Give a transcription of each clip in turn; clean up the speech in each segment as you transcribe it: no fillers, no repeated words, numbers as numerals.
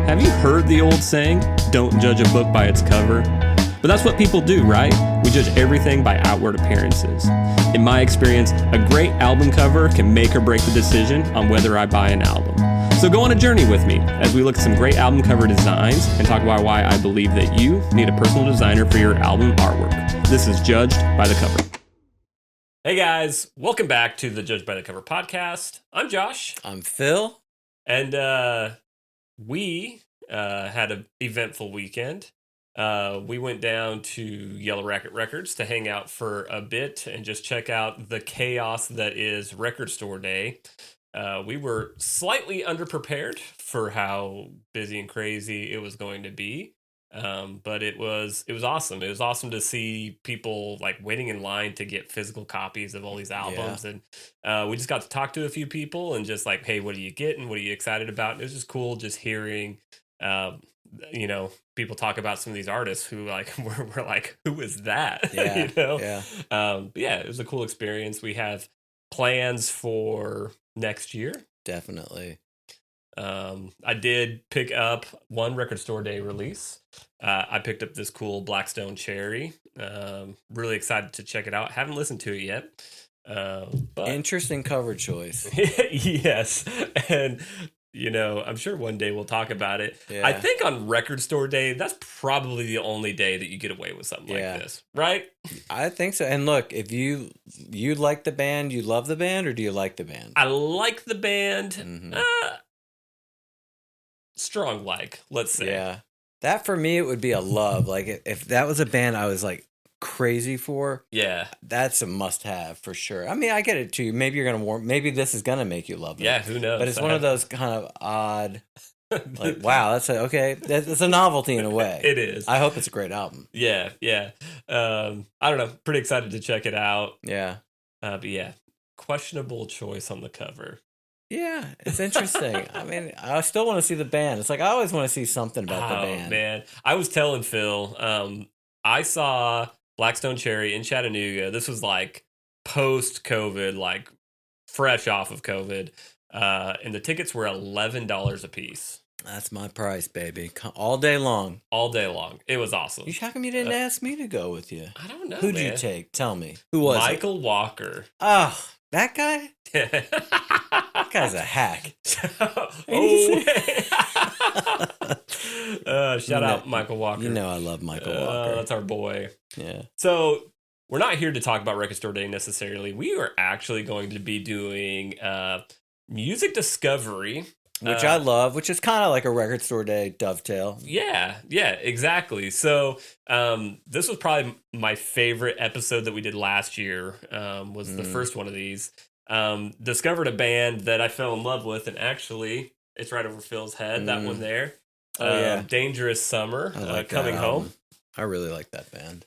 Have you heard the old saying, don't judge a book by its cover? But that's what people do, right? We judge everything by outward appearances. In my experience, a great album cover can make or break the decision on whether I buy an album. So go on a journey with me as we look at some great album cover designs and talk about why I believe that you need a personal designer for your album artwork. This is Judged by the Cover. Hey guys, welcome back to the Judged by the Cover podcast. I'm Josh. I'm Phil. And we had an eventful weekend. We went down to Arista Records to hang out for a bit and just check out the chaos that is Record Store Day. We were slightly underprepared for how busy and crazy it was going to be. But it was awesome. It was awesome to see people like waiting in line to get physical copies of all these albums. Yeah. And we just got to talk to a few people and just like, hey, what are you getting? What are you excited about? And it was just cool just hearing, people talk about some of these artists who like, we're like, who is that? Yeah. Yeah. But yeah, it was a cool experience. We have plans for next year. Definitely. I did pick up one Record Store Day release. I picked up this cool Blackstone Cherry. Really excited to check it out. Haven't listened to it yet. But interesting cover choice. Yes. And, I'm sure one day we'll talk about it. Yeah. I think on Record Store Day, that's probably the only day that you get away with something like this, right? I think so. And look, if you like the band, you love the band, or do you like the band? I like the band. Mm-hmm. Strong like, let's say. Yeah. That for me, it would be a love. Like if that was a band I was like crazy for, yeah, that's a must have for sure. I mean, I get it too. Maybe you're gonna maybe this is gonna make you love it. Yeah, who knows? But it's one of those kind of odd, like, wow, that's it's a novelty in a way. It is. I hope it's a great album. Yeah. I don't know. Pretty excited to check it out. Yeah. But yeah, questionable choice on the cover. Yeah, it's interesting. I mean, I still want to see the band. It's like I always want to see something about the band. Oh, man. I was telling Phil, I saw Blackstone Cherry in Chattanooga. This was like post-COVID, like fresh off of COVID. And the tickets were $11 a piece. That's my price, baby. All day long. All day long. It was awesome. How come you didn't ask me to go with you? I don't know, Who'd you take? Tell me. Who was Michael Walker. Oh, that guy? That guy's a hack. Shout out Michael Walker. You know I love Michael Walker. That's our boy. Yeah. So we're not here to talk about Record Store Day necessarily. We are actually going to be doing music discovery. Which I love, which is kind of like a Record Store Day dovetail. Yeah, exactly. So this was probably my favorite episode that we did last year, was the first one of these. Discovered a band that I fell in love with, and actually, it's right over Phil's head, that one there. Yeah. Dangerous Summer, Coming Home. I really like that band.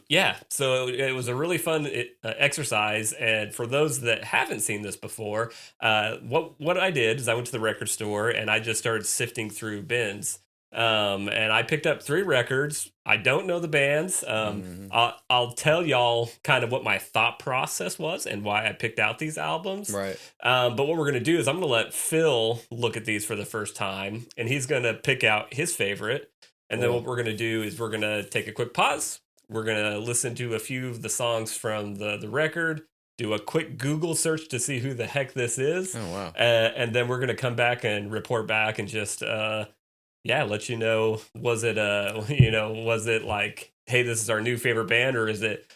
Yeah, so it was a really fun exercise, and for those that haven't seen this before, what I did is I went to the record store and I just started sifting through bins, and I picked up 3 records. I don't know the bands. I'll tell y'all kind of what my thought process was and why I picked out these albums. Right. But what we're going to do is I'm going to let Phil look at these for the first time, and he's going to pick out his favorite. And then what we're going to do is we're going to take a quick pause. We're going to listen to a few of the songs from the record, do a quick Google search to see who the heck this is. Oh, wow. And then we're going to come back and report back and just, let you know, was it like, hey, this is our new favorite band, or is it,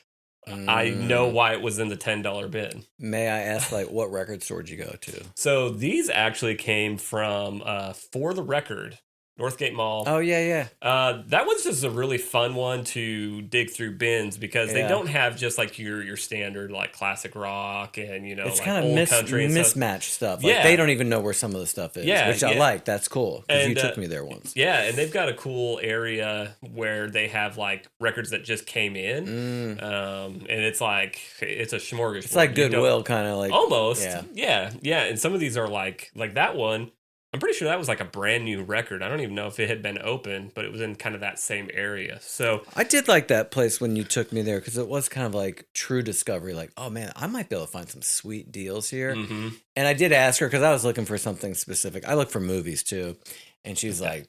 I know why it was in the $10 bin. May I ask, like, what record store did you go to? So these actually came from For the Record. Northgate Mall. Oh, yeah. That was just a really fun one to dig through bins because they don't have just like your standard like classic rock and it's like kind of old country and mismatched stuff. Like they don't even know where some of the stuff is, which I like. That's cool because you took me there once. Yeah, and they've got a cool area where they have like records that just came in, and it's like it's a smorgasbord. It's like Goodwill, kind of like almost. Yeah. And some of these are like that one. I'm pretty sure that was like a brand new record. I don't even know if it had been open, but it was in kind of that same area. So I did like that place when you took me there because it was kind of like true discovery. Like, oh man, I might be able to find some sweet deals here. Mm-hmm. And I did ask her because I was looking for something specific. I look for movies too. And she's like,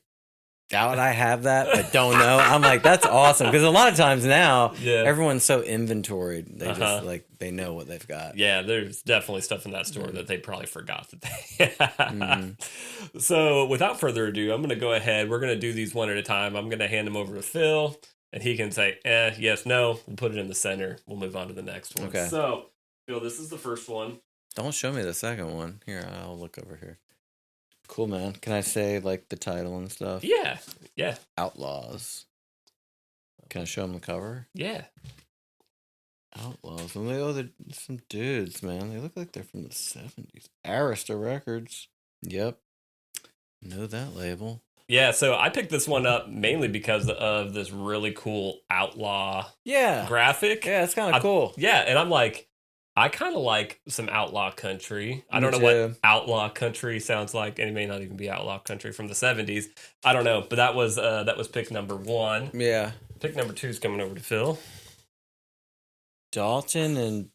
doubt I have that, but don't know. I'm like, that's awesome. Because a lot of times now, Yeah. everyone's so inventoried. They just like, they know what they've got. Yeah, there's definitely stuff in that store that they probably forgot that they. So without further ado, I'm going to go ahead. We're going to do these one at a time. I'm going to hand them over to Phil, and he can say, yes, no. We'll put it in the center. We'll move on to the next one. Okay. So, Phil, this is the first one. Don't show me the second one. Here, I'll look over here. Cool, man. Can I say, like, the title and stuff? Yeah. Yeah. Outlaws. Can I show them the cover? Yeah. Outlaws. And they're some dudes, man. They look like they're from the 70s. Arista Records. Yep. Know that label. Yeah, so I picked this one up mainly because of this really cool outlaw graphic. Yeah, it's kind of cool. Yeah, and I'm like, I kind of like some outlaw country. I don't know what outlaw country sounds like, and it may not even be outlaw country from the 70s. I don't know, but that was pick number 1. Yeah. Pick number 2 is coming over to Phil. Dalton and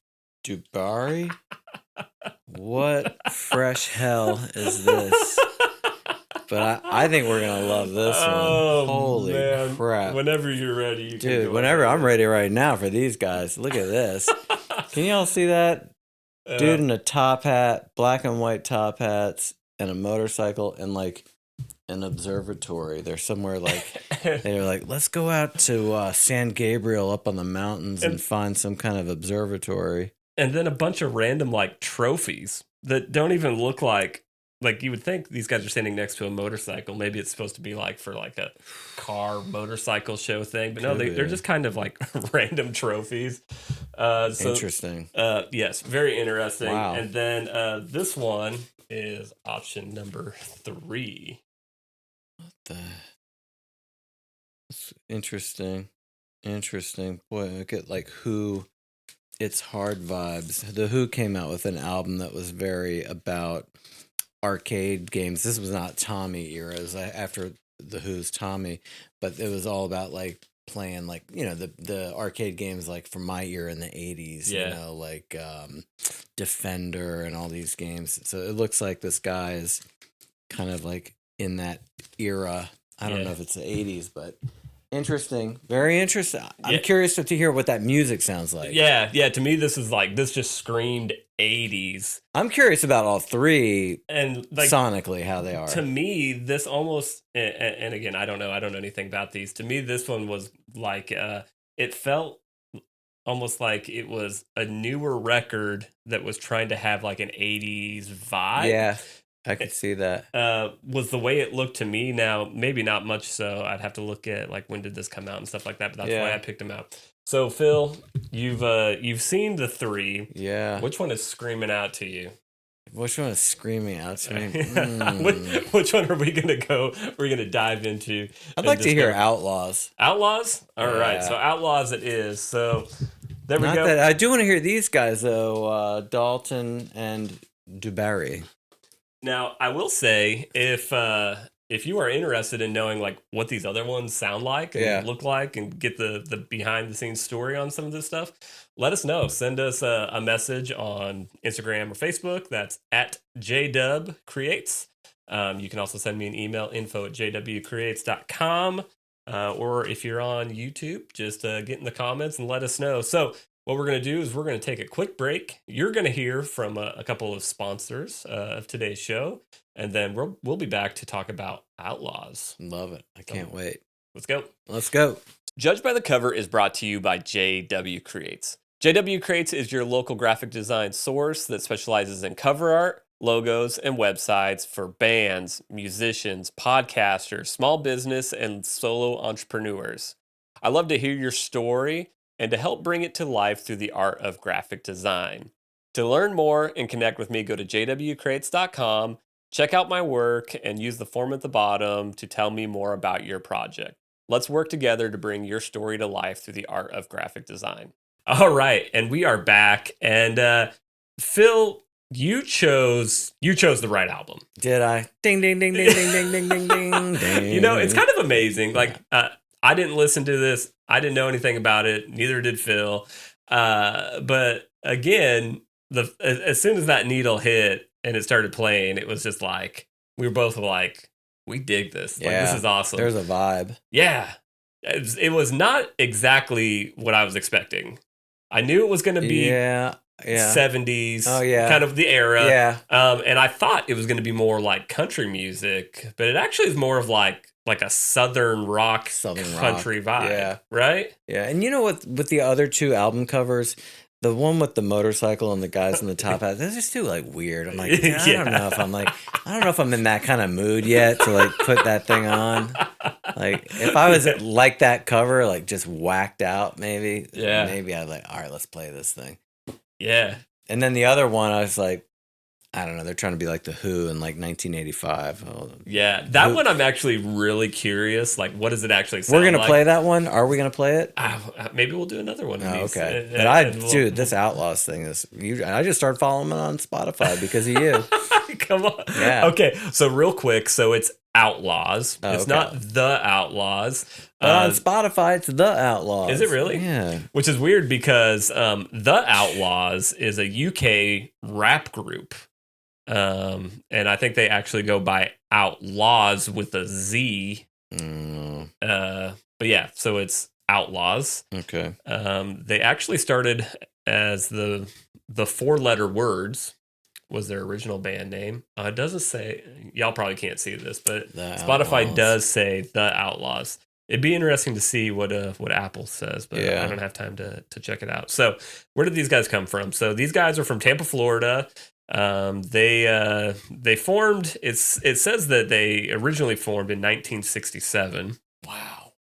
Dubari? What fresh hell is this? But I think we're going to love this one. Holy crap. Whenever you're ready, you can Dude, whenever I'm ready right now for these guys. Look at this. Can y'all see that? Dude in a top hat, black and white top hats, and a motorcycle, and like an observatory. They're somewhere like, they're like, let's go out to San Gabriel up on the mountains and find some kind of observatory. And then a bunch of random like trophies that don't even look like you would think these guys are standing next to a motorcycle. Maybe it's supposed to be like for like a car motorcycle show thing, but no, they're just kind of like random trophies. So, interesting. Yes, very interesting. Wow. And then this one is option number 3. What the? It's interesting. Interesting. Boy, I get like Who. It's Hard vibes. The Who came out with an album that was very about arcade games. This was not Tommy era. It was after the Who's Tommy, but it was all about like playing like, you know, the arcade games like from my era in the 80s, you know, like Defender and all these games. So it looks like this guy is kind of like in that era. I don't know if it's the 80s, but interesting. Very interesting. I'm curious to hear what that music sounds like. Yeah. To me, this just screamed 80s. I'm curious about all 3 and like, sonically how they are. To me, this almost, and again, I don't know anything about these. To me, this one was like, it felt almost like it was a newer record that was trying to have like an 80s vibe. Yeah. I could see that. Was the way it looked to me. Now, maybe not much so. I'd have to look at like when did this come out and stuff like that, but that's why I picked them out. So, Phil, you've seen the 3. Yeah. Which one is screaming out to you? Which one is screaming out to me? Which one are we gonna go? We're gonna dive into. I'd like to hear Outlaws. Outlaws? All right. So Outlaws it is. So there we go. I do want to hear these guys though, Dalton and Dubari. Now, I will say, if you are interested in knowing like what these other ones sound like and look like and get the behind the scenes story on some of this stuff, let us know. Send us a message on Instagram or Facebook. That's at JDubCreates. You can also send me an email, info@jwcreates.com. Or if you're on YouTube, just get in the comments and let us know. So what we're going to do is we're going to take a quick break. You're going to hear from a couple of sponsors of today's show, and then we'll be back to talk about Outlaws. Love it. I can't wait. Let's go. Let's go. Judged by the Cover is brought to you by JW Creates. JW Creates is your local graphic design source that specializes in cover art, logos, and websites for bands, musicians, podcasters, small business, and solo entrepreneurs. I love to hear your story and to help bring it to life through the art of graphic design. To learn more and connect with me, go to jwcreates.com, check out my work, and use the form at the bottom to tell me more about your project. Let's work together to bring your story to life through the art of graphic design. All right, and we are back. And Phil, you chose the right album. Did I? Ding, ding, ding, ding, ding, ding, ding, ding, ding, ding. You know, it's kind of amazing. Like, I didn't listen to this. I didn't know anything about it. Neither did Phil. But again, as soon as that needle hit and it started playing, it was just like, we were both like, we dig this. Like, Yeah, this is awesome. There's a vibe. Yeah. It was not exactly what I was expecting. I knew it was going to be 70s, kind of the era. Yeah. And I thought it was going to be more like country music, but it actually is more of like a southern rock, country vibe. Yeah. Right? Yeah. And you know what, with the other two album covers, the one with the motorcycle and the guys in the top hat, those just too like weird. I'm like, I don't know if I'm in that kind of mood yet to like put that thing on. Like, if I was like that cover, like just whacked out, maybe I'd like, all right, let's play this thing. Yeah. And then the other one, I was like, I don't know, they're trying to be like the Who in like 1985. Yeah, that one I'm actually really curious. Like, what does it actually sound like? We're gonna play that one. Are we gonna play it? Maybe we'll do another one. Okay. But this Outlaws thing is. I just started following it on Spotify because of you. Come on. Yeah. Okay. So real quick. So it's Outlaws. It's not The Outlaws. But on Spotify, it's The Outlaws. Is it really? Yeah. Which is weird because The Outlaws is a UK rap group. And I think they actually go by Outlaws with a Z. But yeah, so it's Outlaws. Okay. They actually started as the 4-letter words was their original band name. It doesn't say, y'all probably can't see this, but Spotify does say The Outlaws. It'd be interesting to see what Apple says, but I don't have time to check it out. So where did these guys come from? So these guys are from Tampa, Florida. They formed. It says that they originally formed in 1967. Wow.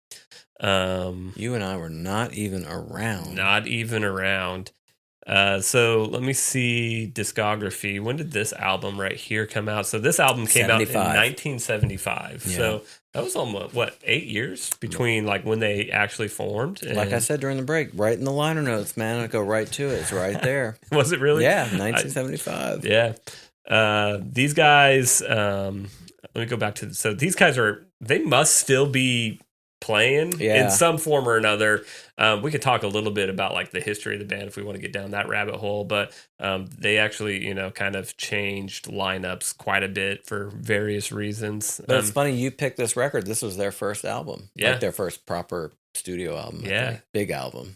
You and I were not even around. Not even around. So let me see discography. When did this album right here come out? So this album came out in 1975. Yeah. So that was almost 8 years between like when they actually formed. And like I said during the break, right in the liner notes, man. I go right to it. It's right there. Was it really? Yeah, 1975. These guys. Let me go back to. So these guys they must still be playing in some form or another. We could talk a little bit about like the history of the band if we want to get down that rabbit hole, but they actually kind of changed lineups quite a bit for various reasons. But it's funny you picked this record. This was their first album, like their first proper studio album. Big album.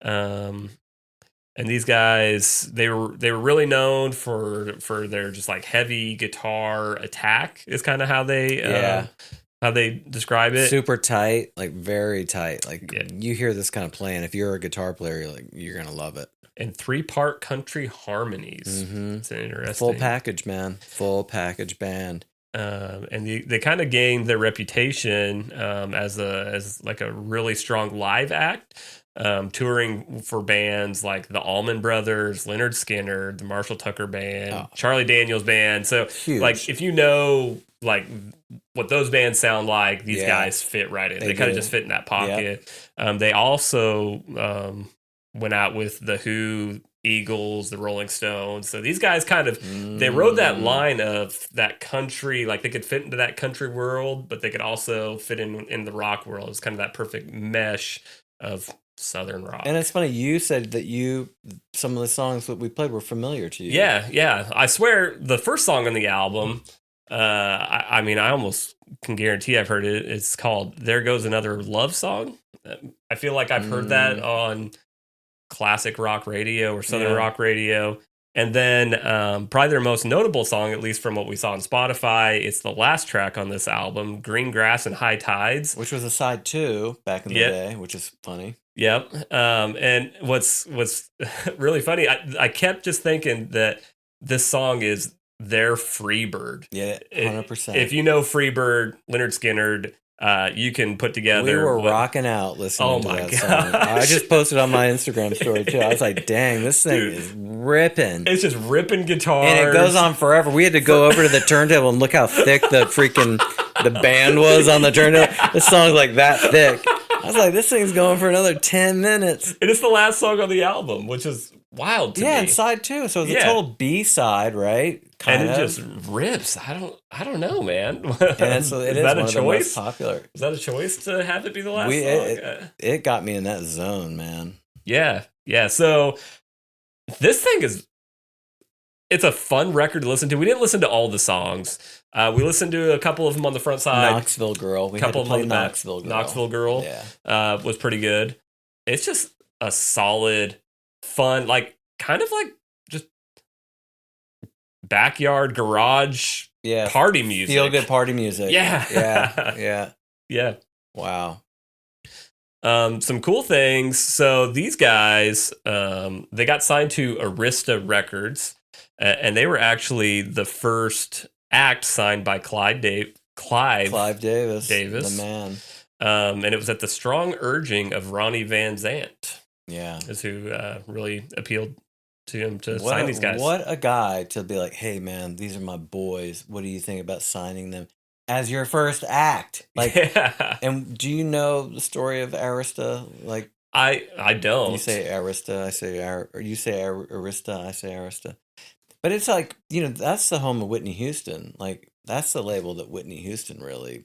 And these guys, they were really known for their just like heavy guitar attack is kind of how they how they describe it. Super tight, like very tight. Like you hear this kind of playing. If you're a guitar player, you're going to love it. And 3-part country harmonies. Mm-hmm. It's interesting. Full package, man. Full package band. And they kind of gained their reputation as like a really strong live act. Touring for bands like the Allman Brothers, Lynyrd Skynyrd, the Marshall Tucker Band, Charlie Daniels Band. So, huge. Like, if you know, like, what those bands sound like, these guys fit right in. They kind of just fit in that pocket. Yep. They also went out with the Who, Eagles, the Rolling Stones. So these guys kind of, they rode that line of that country, like they could fit into that country world, but they could also fit in the rock world. It's kind of that perfect mesh of Southern rock. And it's funny, you said that some of the songs that we played were familiar to you. Yeah. I swear the first song on the album, I mean, I almost can guarantee I've heard it. It's called There Goes Another Love Song. I feel like I've heard that on classic rock radio or Southern rock radio. And then probably their most notable song, at least from what we saw on Spotify, it's the last track on this album, Green Grass and High Tides. Which was a side 2 back in the day, which is funny. Yep. And what's really funny, I kept just thinking that this song is their Freebird. Yeah, 100%. If you know Freebird, Lynyrd Skynyrd, you can put together. We were rocking out listening to that song. I just posted on my Instagram story too. I was like, dang, this thing is ripping. It's just ripping guitars. And it goes on forever. We had to go over to the turntable and look how thick the band was on the turntable. This song's like that thick. I was like, this thing's going for another 10 minutes. And it's the last song on the album, which is wild to me. Yeah, and side 2. So it's a total B-side, right? And it just rips. I don't know, man. And it is that one of the most popular. Is that a choice to have it be the last song? It got me in that zone, man. Yeah. So this thing is it's a fun record to listen to. We didn't listen to all the songs. We listened to a couple of them on the front side. Knoxville Girl. We had couple to play of them on the back. Knoxville Girl. Knoxville Girl was pretty good. It's just a solid, fun, like kind of like just backyard garage party music. Feel good party music. Yeah. Wow. Some cool things. So these guys, they got signed to Arista Records, and they were actually the first act signed by Clive Davis, the man. And it was at the strong urging of Ronnie Van Zant. Yeah, is who really appealed to him to sign these guys. What a guy to be like, hey man, these are my boys. What do you think about signing them as your first act? Like, and do you know the story of Arista? Like, I don't. You say Arista, I say or you say Arista, I say Arista. But it's like, that's the home of Whitney Houston. Like, that's the label that Whitney Houston really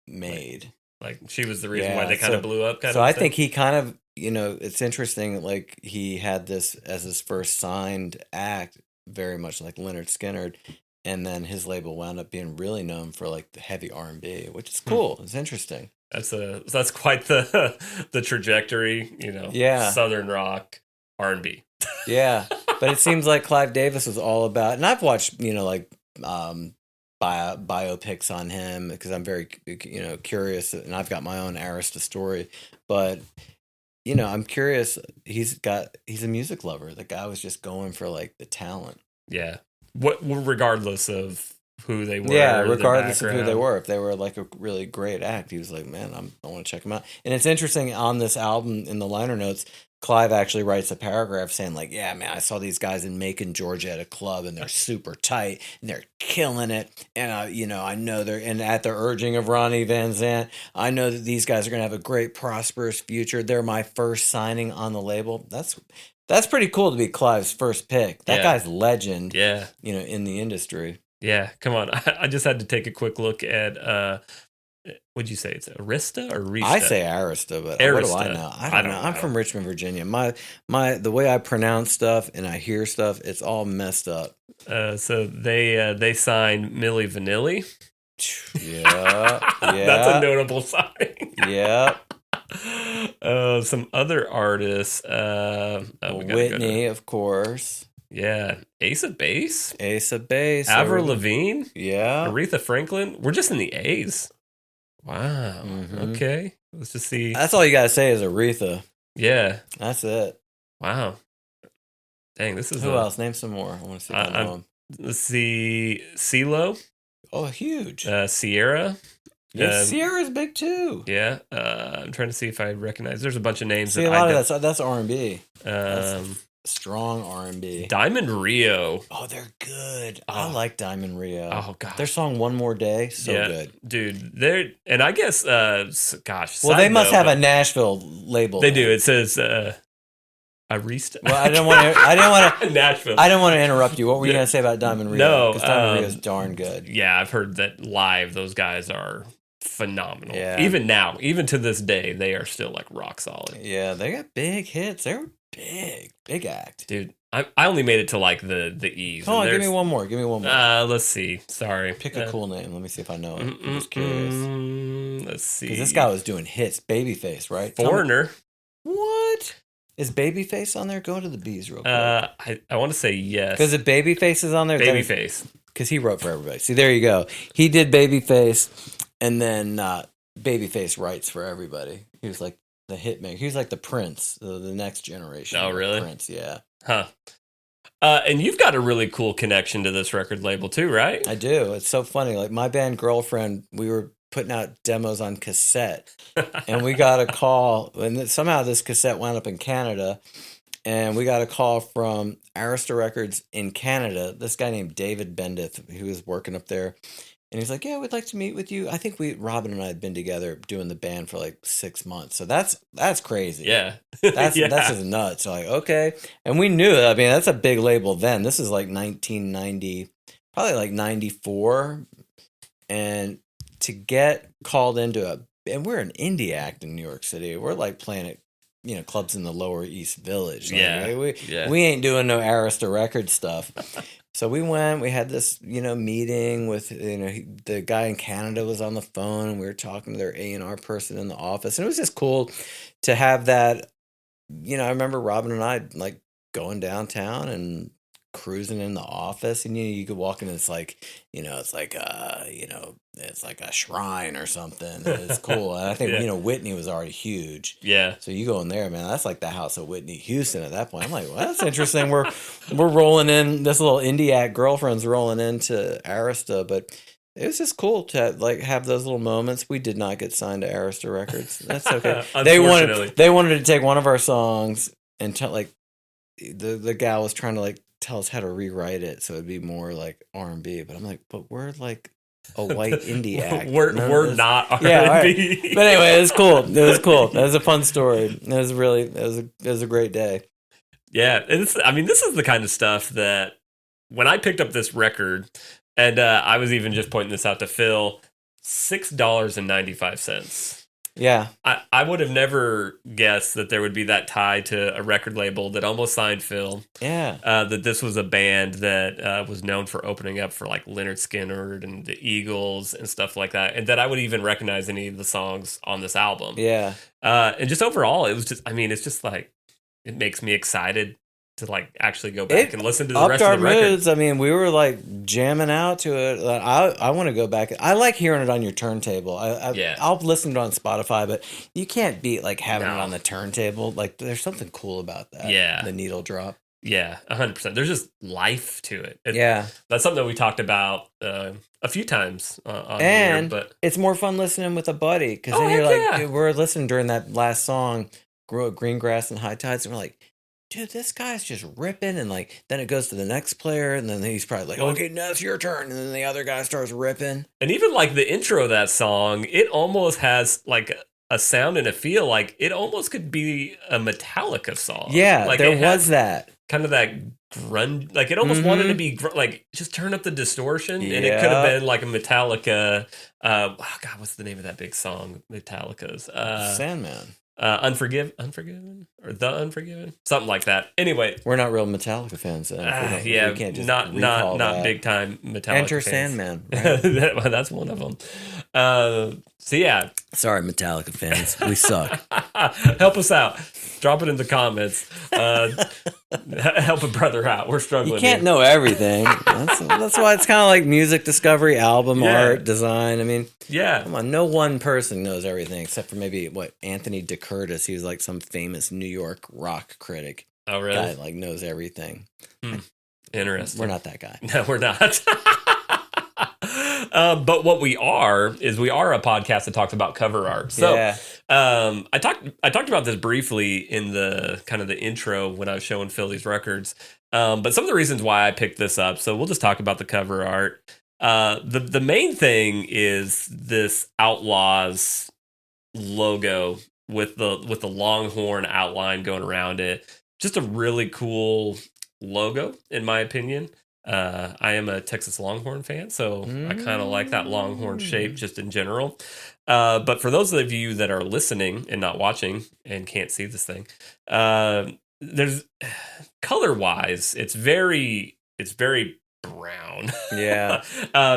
made. Like she was the reason why they kind of blew up. So I think he kind of, it's interesting. Like he had this as his first signed act, very much like Lynyrd Skynyrd, and then his label wound up being really known for like the heavy R&B, which is cool. It's interesting. That's quite the trajectory, Southern rock R&B. Yeah, but it seems like Clive Davis was all about, and I've watched biopics on him because I'm very curious, and I've got my own Arista story, but I'm curious. He's a music lover. The guy was just going for like the talent. Yeah. Regardless of who they were. Yeah, regardless of who they were. If they were like a really great act, he was like, man, I want to check them out. And it's interesting on this album in the liner notes, Clive actually writes a paragraph saying like, yeah, man, I saw these guys in Macon, Georgia at a club and they're super tight and they're killing it. And, I know and at the urging of Ronnie Van Zant, I know that these guys are going to have a great, prosperous future. They're my first signing on the label. That's pretty cool to be Clive's first pick. That guy's legend. Yeah. In the industry. Yeah. Come on. I just had to take a quick look at, what'd you say? It's Arista or Arista? I say Arista, but Arista. What do I know? I don't know. I'm from Richmond, Virginia. The way I pronounce stuff and I hear stuff, it's all messed up. So they signed Milli Vanilli. Yeah. That's a notable signing. Yeah. Some other artists. Whitney, of course. Yeah, Ace of Base. Avril Lavigne. Yeah. Aretha Franklin. We're just in the A's. Wow. Mm-hmm. Okay. Let's just see. That's all you gotta say is Aretha. Yeah. That's it. Wow. Dang, this is who else? Name some more. I want to see. I know them. Let's see. CeeLo. Oh, huge. Sierra. Yeah, Sierra's big too. Yeah. I'm trying to see if I recognize. There's a bunch of names. See, a lot of that's R&B. Strong R&B. Diamond Rio. Oh, they're good. I like Diamond Rio. Oh god, their song "One More Day" good, dude. And I guess, gosh. Well, they must have a Nashville label. They do. It says Arista. Well, I didn't want to. Nashville. I didn't want to interrupt you. What were you going to say about Diamond Rio? No, because Diamond Rio is darn good. Yeah, I've heard that live. Those guys are phenomenal. Yeah. Even now, even to this day, they are still like rock solid. Yeah, they got big hits. They're big act, dude. I only made it to like the E's. Come on, give me one more. Let's see. Sorry, pick a cool name. Let me see if I know it. I'm just curious. Let's see. Because this guy was doing hits. Babyface, right? Foreigner. What? Is Babyface on there? Go to the B's real quick. I want to say yes. Because if Babyface is on there, Babyface. Because he wrote for everybody. See, there you go. He did Babyface, and then Babyface writes for everybody. He was like the hitmaker. He was like the Prince, the next generation. Oh, really? Prince, yeah. Huh. And you've got a really cool connection to this record label too, right? I do. It's so funny. Like my band Girlfriend, we were putting out demos on cassette, and we got a call, and somehow this cassette wound up in Canada, and we got a call from Arista Records in Canada. This guy named David Bendith, who was working up there, and he's like, "Yeah, we'd like to meet with you." I think Robin and I had been together doing the band for like 6 months, so that's crazy. Yeah, that's just nuts. So like, okay, and we knew that. I mean, that's a big label then. This is like 1990, probably like 94, and to get called into and we're an indie act in New York City. We're like playing at clubs in the Lower East Village. Like, Yeah. we ain't doing no Arista Records stuff. So we went. We had this meeting with the guy in Canada was on the phone, and we were talking to their A&R person in the office, and it was just cool to have that. I remember Robin and I like going downtown and cruising in the office, and you could walk in and it's like it's like it's like a shrine or something, and it's cool. And I think Whitney was already huge, so you go in there, man, that's like the house of Whitney Houston at that point. I'm like, well, that's interesting. We're rolling in, this little indie act girlfriend's rolling into Arista, but it was just cool to like have those little moments. We did not get signed to Arista Records. That's okay. They wanted to take one of our songs and like the gal was trying to like tell us how to rewrite it so it'd be more like R&B. But I'm like, but we're like a white indie act. We're not R&B. Yeah, right. But anyway, it was cool. It was cool. That was a fun story. It was a great day. Yeah, this is the kind of stuff that when I picked up this record. And I was even just pointing this out to Phil, $6.95. Yeah. I would have never guessed that there would be that tie to a record label that almost signed Phil. Yeah. That this was a band that was known for opening up for like Lynyrd Skynyrd and the Eagles and stuff like that. And that I would even recognize any of the songs on this album. Yeah. And just overall, it was just, it's just like, it makes me excited to like actually go back and listen to the rest of the record. Moods. We were like jamming out to it. I want to go back. I like hearing it on your turntable. I'll listen to it on Spotify, but you can't beat like having it on the turntable. Like there's something cool about that. Yeah, the needle drop. Yeah, 100%. There's just life to it. That's something that we talked about a few times on and here, but it's more fun listening with a buddy because then you're like, we're listening during that last song, Green Grass and High Tides, and we're like, dude, this guy's just ripping, and like then it goes to the next player, and then he's probably like, okay, now it's your turn, and then the other guy starts ripping. And even like the intro of that song, it almost has like a sound and a feel like it almost could be a Metallica song. Yeah, like there was that kind of that grunge, like it almost wanted to be like just turn up the distortion, and it could have been like a Metallica. God, what's the name of that big song? Metallica's Sandman. Unforgiven, or The Unforgiven, something like that. Anyway, we're not real Metallica fans. We can't just not big time Metallica. Enter fans. Sandman. Right? That's one of them. So yeah, sorry, Metallica fans, we suck. Help us out. Drop it in the comments. Help a brother out. We're struggling. You can't know everything. That's why it's kind of like music discovery, album art, design. Come on, no one person knows everything except for maybe Anthony DeCurtis. He was like some famous New York rock critic. Oh, really? Guy like knows everything. Interesting. We're not that guy. No, we're not. But what we are is we are a podcast that talks about cover art. So I talked about this briefly in the kind of the intro when I was showing Phil these records. But some of the reasons why I picked this up, so we'll just talk about the cover art. The main thing is this Outlaws logo with the longhorn outline going around it. Just a really cool logo, in my opinion. I am a Texas Longhorn fan, so I kind of like that Longhorn shape just in general. But for those of you that are listening and not watching and can't see this thing, there's color-wise, it's very brown. Yeah.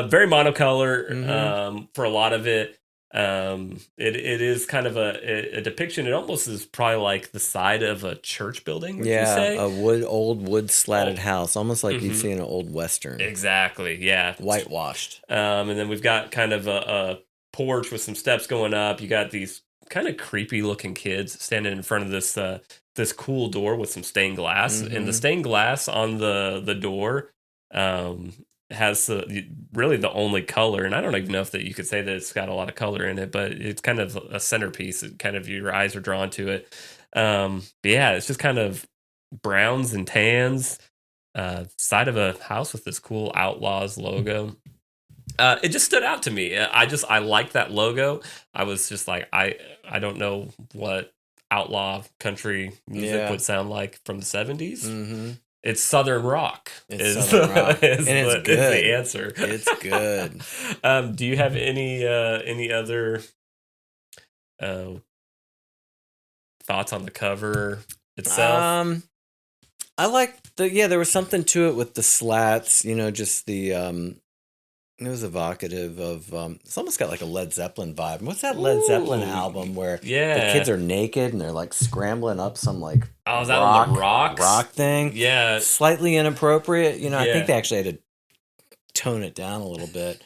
Very monocolor for a lot of it. It is kind of a depiction. It almost is probably like the side of a church building. Would you say? Old wood slatted house, almost like you'd see in an old Western. Exactly. Yeah. Whitewashed. And then we've got kind of a porch with some steps going up. You got these kind of creepy looking kids standing in front of this cool door with some stained glass, and the stained glass on the door has really the only color, and I don't even know if that you could say that it's got a lot of color in it, but it's kind of a centerpiece. It kind of your eyes are drawn to it. But yeah, it's just kind of browns and tans, side of a house with this cool Outlaws logo. It just stood out to me. I like that logo. I was just like, I don't know what outlaw country music would sound like from the 70s. It's Southern rock. It's Southern rock. And it's good. Is the answer. It's good. Do you have any other thoughts on the cover itself? I like there was something to it with the slats, just the it was evocative of it's almost got like a Led Zeppelin vibe. What's that Led Zeppelin album where the kids are naked and they're like scrambling up some like was that on the rocks? Rock thing? Yeah. Slightly inappropriate. I think Yeah. they actually had to tone it down a little bit.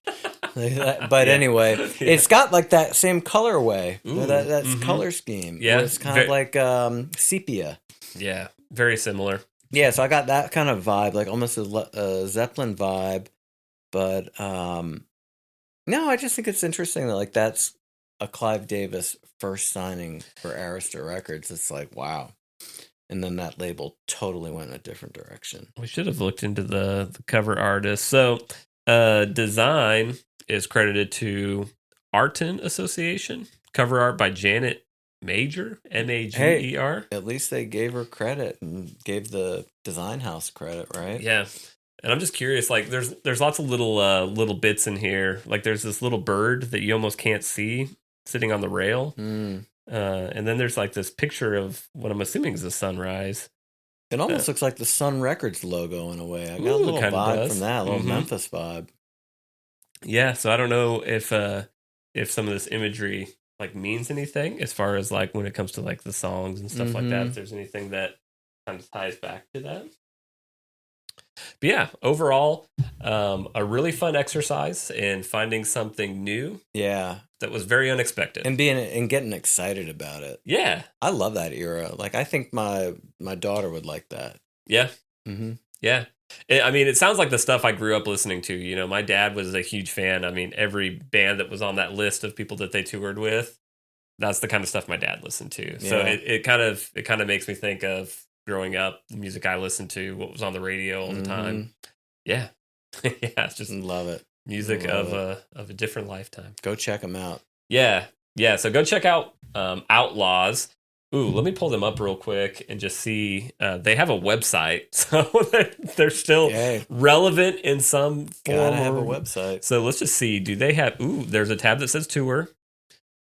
But anyway, it's got like that same colorway. That's color scheme. Yeah. It's kind of like sepia. Yeah. Very similar. Yeah, so I got that kind of vibe, like almost a Zeppelin vibe. But no, I just think it's interesting that like that's a Clive Davis first signing for Arista Records. It's like, wow. And then that label totally went in a different direction. We should have looked into the cover artist. So design is credited to Arton Association. Cover art by Janet Major, Mager. At least they gave her credit and gave the design house credit, right? Yeah. And I'm just curious, like there's lots of little bits in here. Like there's this little bird that you almost can't see sitting on the rail. And then there's like this picture of what I'm assuming is a sunrise. It almost looks like the Sun Records logo in a way. I got a little vibe from that, a little Memphis vibe. Yeah, so I don't know if some of this imagery like means anything as far as like when it comes to like the songs and stuff like that. If there's anything that kind of ties back to that. But yeah, overall, a really fun exercise in finding something new. Yeah, that was very unexpected, and getting excited about it. Yeah, I love that era. Like, I think my daughter would like that. Yeah, yeah. I mean, it sounds like the stuff I grew up listening to. My dad was a huge fan. I mean, every band that was on that list of people that they toured with, that's the kind of stuff my dad listened to. Yeah. So it kind of makes me think of growing up, the music I listened to, what was on the radio all the time. Yeah. Yeah, it's just love it. Music of a different lifetime. Go check them out. Yeah. So go check out Outlaws. Ooh, let me pull them up real quick and just see. They have a website, so they're still relevant in some form. Gotta have a website. So let's just see. Do they have? Ooh, there's a tab that says tour.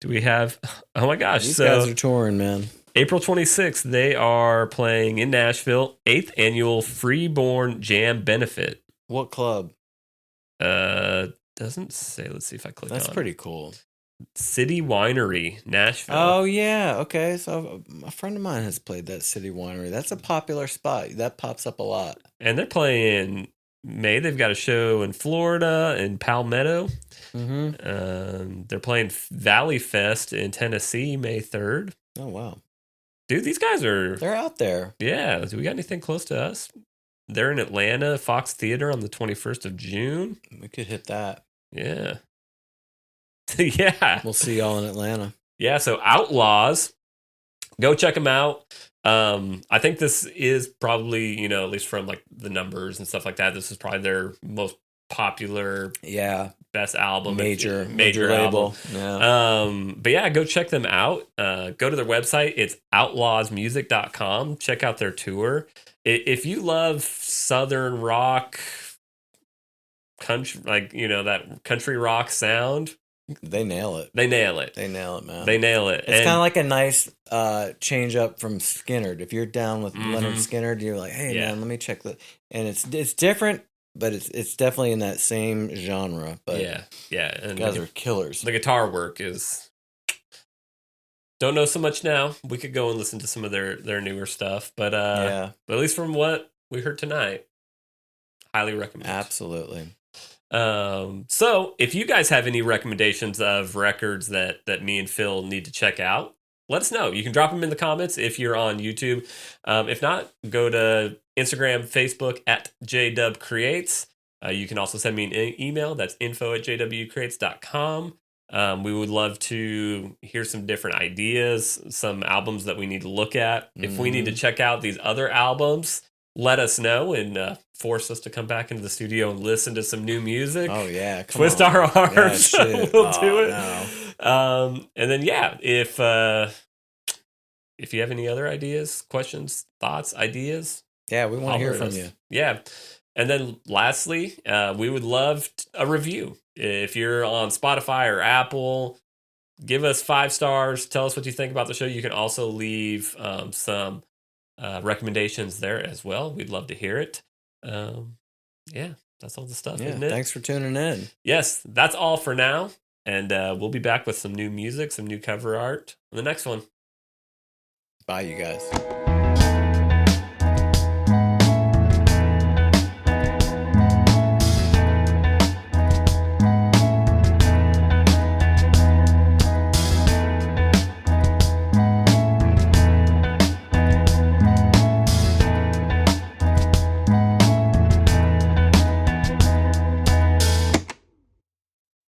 Do we have? Oh my gosh! These guys are touring, man. April 26th, they are playing in Nashville, 8th annual Freeborn Jam Benefit. What club? Doesn't say. Let's see if I click on. That's pretty cool. City Winery, Nashville. Oh yeah, okay. So a friend of mine has played that City Winery. That's a popular spot. That pops up a lot. And they're playing May. They've got a show in Florida in Palmetto. They're playing Valley Fest in Tennessee May 3rd. Oh wow. Dude, these guys they're out there. Yeah. Do we got anything close to us? They're in Atlanta, Fox Theater on the 21st of June. We could hit that. Yeah. Yeah. We'll see y'all in Atlanta. Yeah. So Outlaws, go check them out. I think this is probably, at least from like the numbers and stuff like that, this is probably their most popular, best album, major label. Yeah. But yeah, go check them out. Go to their website. It's outlawsmusic.com. Check out their tour. If you love Southern rock, country, like that country rock sound, they nail it. They nail it, man. They nail it. It's kind of like a nice change up from Skynyrd. If you're down with Lynyrd Skynyrd, you're like, hey man, let me check that. And it's different, but it's definitely in that same genre. But yeah, and guys are killers. The guitar work is. Don't know so much now. We could go and listen to some of their newer stuff, but at least from what we heard tonight, highly recommend. Absolutely. So if you guys have any recommendations of records that me and Phil need to check out, let us know. You can drop them in the comments if you're on YouTube. If not, go to Instagram, Facebook at JWCreates. You can also send me an email. That's info@jwcreates.com. We would love to hear some different ideas, some albums that we need to look at. If we need to check out these other albums, let us know and force us to come back into the studio and listen to some new music. Oh yeah, twist our arms. Yeah, we'll do it. No. And then if you have any other ideas, questions, thoughts, ideas, we want to hear from you. Yeah. And then lastly, we would love a review. If you're on Spotify or Apple, give us 5 stars. Tell us what you think about the show. You can also leave some recommendations there as well. We'd love to hear it. Yeah, that's all the stuff, Yeah, isn't it? thanks for tuning in. Yes, that's all for now. And we'll be back with some new music, some new cover art on the next one. Bye, you guys.